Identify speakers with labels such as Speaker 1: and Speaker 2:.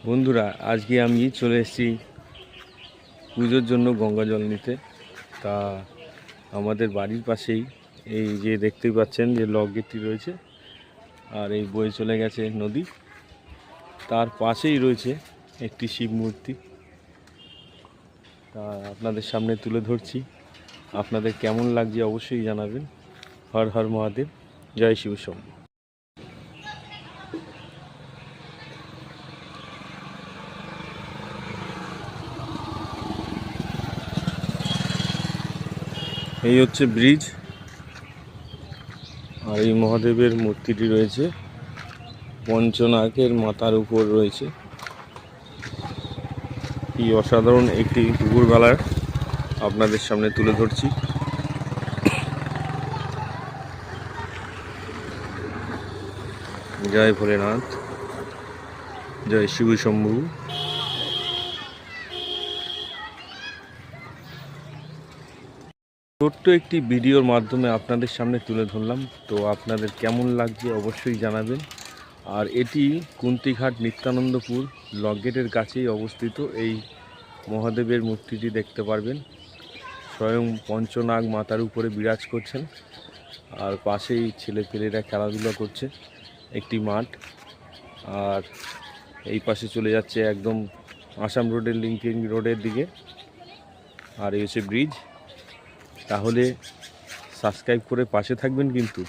Speaker 1: বন্ধুরা, আজকে আমি চলে এসেছি পুজোর জন্য গঙ্গা জল নিতে। তা আমাদের বাড়ির পাশেই এই যে দেখতেই পাচ্ছেন যে লক গেটটি রয়েছে, আর এই বয়ে চলে গেছে নদী। তার পাশেই রয়েছে একটি শিব মূর্তি। তা আপনাদের সামনে তুলে ধরছি। আপনাদের কেমন লাগছে অবশ্যই জানাবেন। হর হর মহাদেব, জয় শিব শম্ভু। এই হচ্ছে ব্রিজ, আর এই মহাদেবের মূর্তিটি রয়েছে পঞ্চনাগের মাথার উপর রয়েছে। কি অসাধারণ একটি দুপুরবেলার আপনাদের সামনে তুলে ধরছি। জয় ভোলেনাথ, জয় শিব শম্ভু। ছোট্ট একটি ভিডিওর মাধ্যমে আপনাদের সামনে তুলে ধরলাম। তো আপনাদের কেমন লাগছে অবশ্যই জানাবেন। আর এটি কুন্তিঘাট নিত্যানন্দপুর লকগেটের কাছেই অবস্থিত। এই মহাদেবের মূর্তিটি দেখতে পারবেন, স্বয়ং পঞ্চনাগ মাতার উপরে বিরাজ করছেন। আর পাশেই ছেলেপেলেরা খেলাধুলা করছে, একটি মাঠ। আর এই পাশে চলে যাচ্ছে একদম আসাম রোডের লিঙ্কিং রোডের দিকে। আর এই হচ্ছে ব্রিজ। তাহলে সাবস্ক্রাইব করে পাশে থাকবেন কিন্তু।